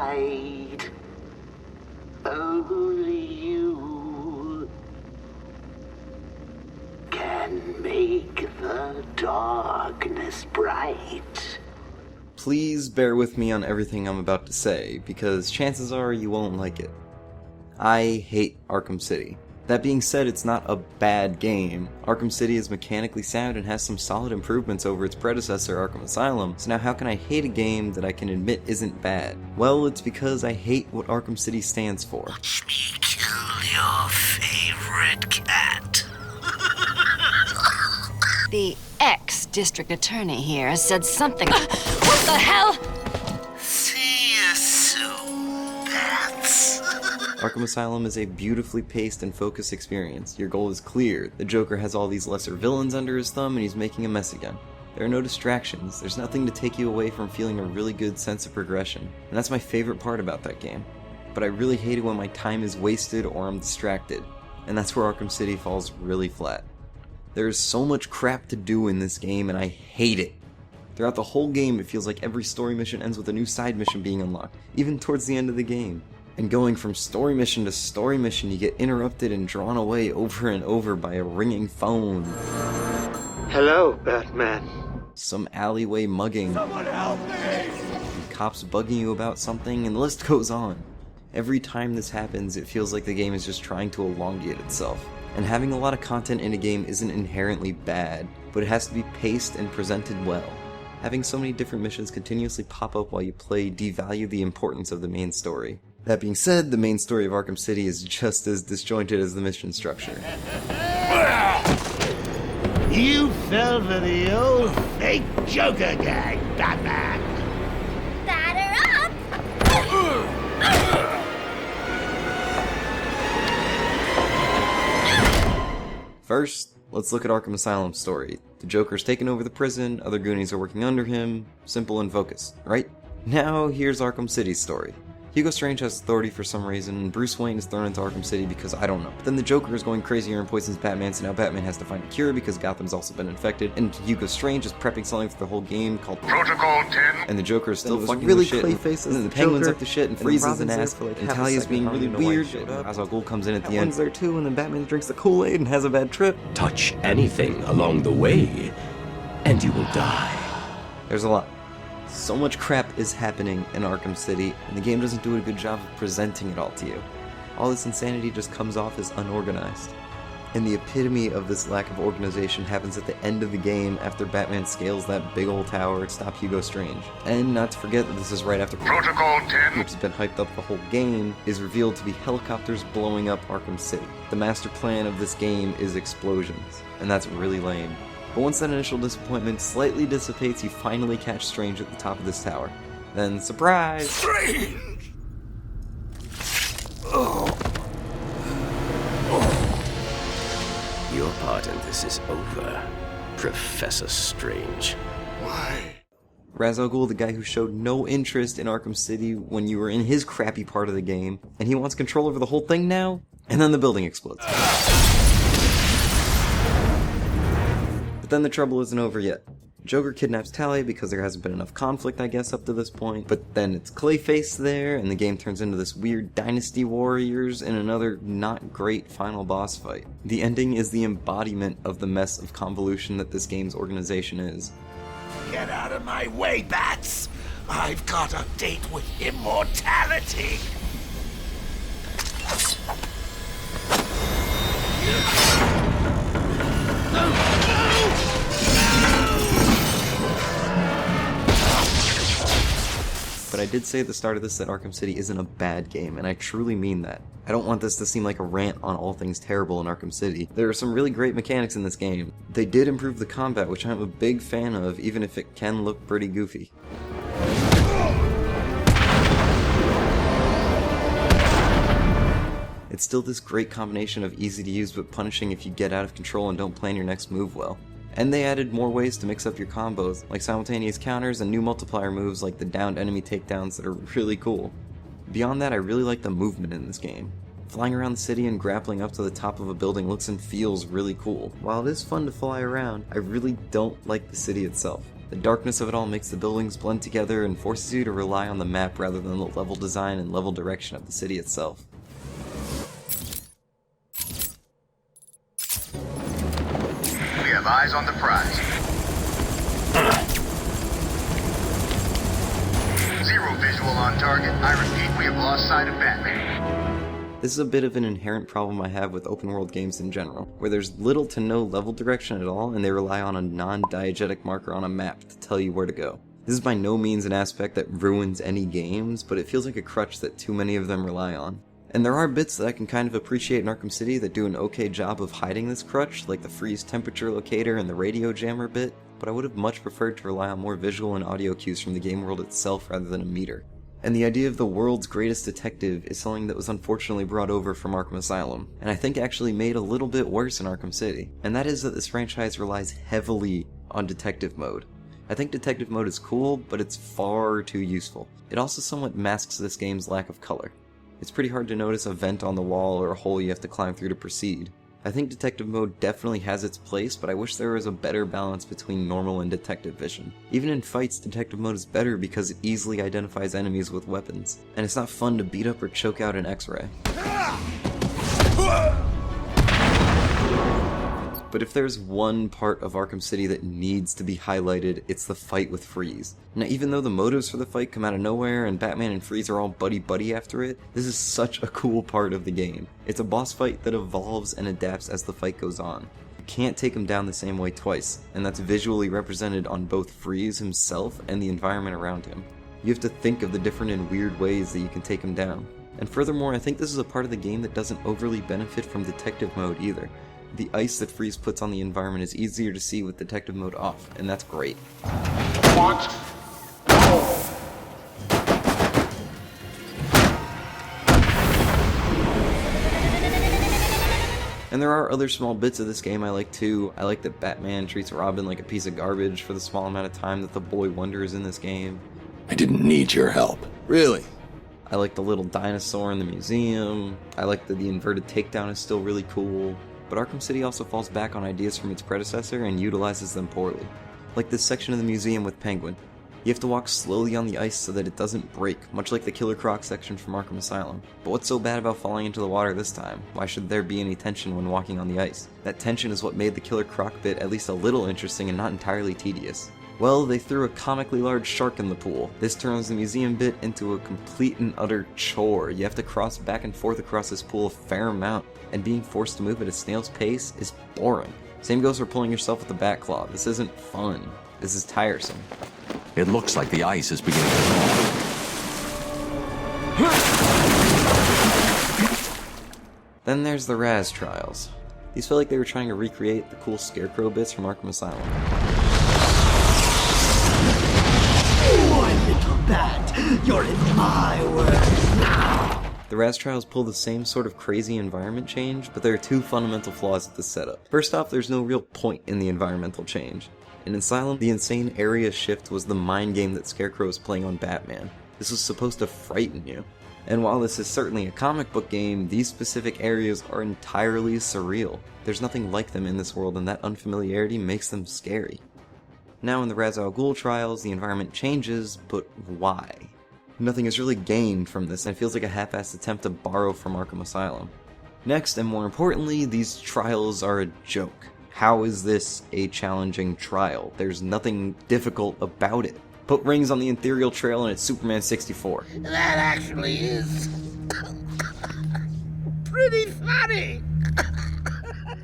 light. Only you can make the darkness bright. Please bear with me on everything I'm about to say, because chances are you won't like it. I hate Arkham City. That being said, it's not a bad game. Arkham City is mechanically sound and has some solid improvements over its predecessor, Arkham Asylum, so now how can I hate a game that I can admit isn't bad? Well, it's because I hate what Arkham City stands for. Watch me kill your favorite cat. The ex-district attorney here said something. What the hell? See you soon, bats. Arkham Asylum is a beautifully paced and focused experience. Your goal is clear. The Joker has all these lesser villains under his thumb and he's making a mess again. There are no distractions. There's nothing to take you away from feeling a really good sense of progression. And that's my favorite part about that game. But I really hate it when my time is wasted or I'm distracted. And that's where Arkham City falls really flat. There is so much crap to do in this game and I hate it. Throughout the whole game it feels like every story mission ends with a new side mission being unlocked, even towards the end of the game. And going from story mission to story mission, you get interrupted and drawn away over and over by a ringing phone. Hello, Batman. Some alleyway mugging. Someone help me! Cops bugging you about something, and the list goes on. Every time this happens, it feels like the game is just trying to elongate itself. And having a lot of content in a game isn't inherently bad, but it has to be paced and presented well. Having so many different missions continuously pop up while you play devalue the importance of the main story. That being said, the main story of Arkham City is just as disjointed as the mission structure. You fell for the old fake Joker gang, Batman! Batter up! First, let's look at Arkham Asylum's story. The Joker's taken over the prison, other Goonies are working under him, simple and focused, right? Now, here's Arkham City's story. Hugo Strange has authority for some reason, and Bruce Wayne is thrown into Arkham City because I don't know. But then the Joker is going crazier and poisons Batman, so now Batman has to find a cure because Gotham's also been infected, and Hugo Strange is prepping something for the whole game called Protocol 10. And the Joker is still fucking really with shit, Clayface and then the as Penguin's Joker, up to shit and and freezes Robin's an there ass, for, like, and half a Talia's second, being I don't really even know why he weird, showed and up. Ra's al Ghul comes in at the One's end. there too, and then Batman drinks the Kool-Aid and has a bad trip. Touch anything along the way, and you will die. There's a lot. So much crap is happening in Arkham City, and the game doesn't do a good job of presenting it all to you. All this insanity just comes off as unorganized. And the epitome of this lack of organization happens at the end of the game after Batman scales that big old tower to stop Hugo Strange. And not to forget that this is right after Protocol 10. which has been hyped up the whole game, is revealed to be helicopters blowing up Arkham City. The master plan of this game is explosions, and that's really lame. But once that initial disappointment slightly dissipates, you finally catch Strange at the top of this tower. Then, surprise! Strange! Your part in this is over, Professor Strange. Why? Ra's al Ghul, the guy who showed no interest in Arkham City when you were in his crappy part of the game, and he wants control over the whole thing now? And then the building explodes. But then the trouble isn't over yet. Joker kidnaps Talia because there hasn't been enough conflict, I guess, up to this point. But then it's Clayface there, and the game turns into this weird Dynasty Warriors and another not great final boss fight. The ending is the embodiment of the mess of convolution that this game's organization is. Get out of my way, bats! I've got a date with immortality! But I did say at the start of this that Arkham City isn't a bad game, and I truly mean that. I don't want this to seem like a rant on all things terrible in Arkham City. There are some really great mechanics in this game. They did improve the combat, which I'm a big fan of, even if it can look pretty goofy. It's still this great combination of easy to use but punishing if you get out of control and don't plan your next move well. And they added more ways to mix up your combos, like simultaneous counters and new multiplier moves like the downed enemy takedowns that are really cool. Beyond that, I really like the movement in this game. Flying around the city and grappling up to the top of a building looks and feels really cool. While it is fun to fly around, I really don't like the city itself. The darkness of it all makes the buildings blend together and forces you to rely on the map rather than the level design and level direction of the city itself. We have eyes on the prize. Zero visual on target. I repeat, we have lost sight of Batman. This is a bit of an inherent problem I have with open world games in general, where there's little to no level direction at all and they rely on a non-diegetic marker on a map to tell you where to go. This is by no means an aspect that ruins any games, but it feels like a crutch that too many of them rely on. And there are bits that I can kind of appreciate in Arkham City that do an okay job of hiding this crutch, like the freeze temperature locator and the radio jammer bit, but I would have much preferred to rely on more visual and audio cues from the game world itself rather than a meter. And the idea of the world's greatest detective is something that was unfortunately brought over from Arkham Asylum, and I think actually made a little bit worse in Arkham City, and that is that this franchise relies heavily on detective mode. I think detective mode is cool, but it's far too useful. It also somewhat masks this game's lack of color. It's pretty hard to notice a vent on the wall or a hole you have to climb through to proceed. I think detective mode definitely has its place, but I wish there was a better balance between normal and detective vision. Even in fights, detective mode is better because it easily identifies enemies with weapons, and it's not fun to beat up or choke out an X-ray. But if there's one part of Arkham City that needs to be highlighted, it's the fight with Freeze. Now, even though the motives for the fight come out of nowhere and Batman and Freeze are all buddy-buddy after it, this is such a cool part of the game. It's a boss fight that evolves and adapts as the fight goes on. You can't take him down the same way twice, and that's visually represented on both Freeze himself and the environment around him. You have to think of the different and weird ways that you can take him down. And furthermore, I think this is a part of the game that doesn't overly benefit from detective mode either. The ice that Freeze puts on the environment is easier to see with detective mode off, and that's great. What? And there are other small bits of this game I like too. I like that Batman treats Robin like a piece of garbage for the small amount of time that the boy Wonder is in this game. I didn't need your help. Really? I like the little dinosaur in the museum. I like that the inverted takedown is still really cool. But Arkham City also falls back on ideas from its predecessor and utilizes them poorly. Like this section of the museum with Penguin. You have to walk slowly on the ice so that it doesn't break, much like the Killer Croc section from Arkham Asylum. But what's so bad about falling into the water this time? Why should there be any tension when walking on the ice? That tension is what made the Killer Croc bit at least a little interesting and not entirely tedious. Well, they threw a comically large shark in the pool. This turns the museum bit into a complete and utter chore. You have to cross back and forth across this pool a fair amount, and being forced to move at a snail's pace is boring. Same goes for pulling yourself with the bat claw. This isn't fun. This is tiresome. It looks like the ice is beginning to thaw. Then there's the Raz trials. These felt like they were trying to recreate the cool Scarecrow bits from Arkham Asylum. Little bat, you're in my world now. The Raz Trials pull the same sort of crazy environment change, but there are two fundamental flaws with the setup. First off, there's no real point in the environmental change. In Asylum, the insane area shift was the mind game that Scarecrow was playing on Batman. This was supposed to frighten you. And while this is certainly a comic book game, these specific areas are entirely surreal. There's nothing like them in this world, and that unfamiliarity makes them scary. Now in the Ra's al Ghul trials, the environment changes, but why? Nothing is really gained from this, and it feels like a half-assed attempt to borrow from Arkham Asylum. Next, and more importantly, these trials are a joke. How is this a challenging trial? There's nothing difficult about it. Put rings on the Ethereal Trail and it's Superman 64. That actually is pretty funny.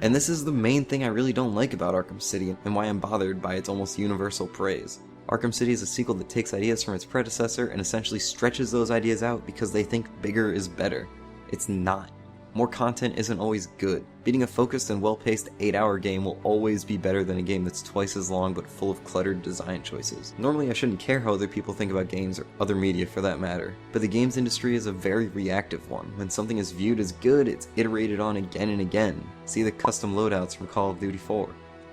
And this is the main thing I really don't like about Arkham City, and why I'm bothered by its almost universal praise. Arkham City is a sequel that takes ideas from its predecessor and essentially stretches those ideas out because they think bigger is better. It's not. More content isn't always good. Beating a focused and well-paced 8-hour game will always be better than a game that's twice as long but full of cluttered design choices. Normally I shouldn't care how other people think about games or other media for that matter, but the games industry is a very reactive one. When something is viewed as good, it's iterated on again and again. See the custom loadouts from Call of Duty 4.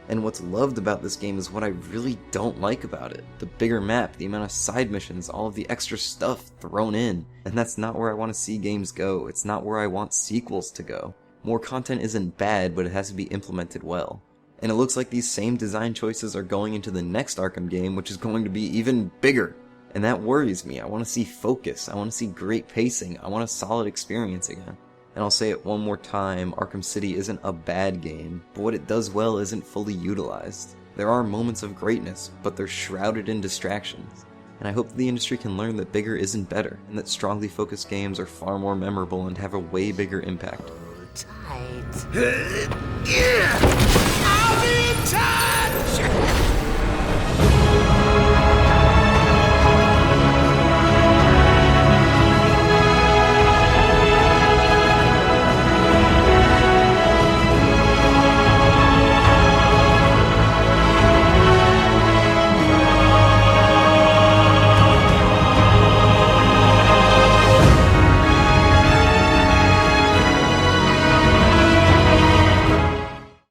And what's loved about this game is what I really don't like about it. The bigger map, the amount of side missions, all of the extra stuff thrown in. And that's not where I want to see games go. It's not where I want sequels to go. More content isn't bad, but it has to be implemented well. And it looks like these same design choices are going into the next Arkham game, which is going to be even bigger. And that worries me. I want to see focus, I want to see great pacing, I want a solid experience again. And I'll say it one more time, Arkham City isn't a bad game, but what it does well isn't fully utilized. There are moments of greatness, but they're shrouded in distractions. And I hope that the industry can learn that bigger isn't better, and that strongly focused games are far more memorable and have a way bigger impact. Tight.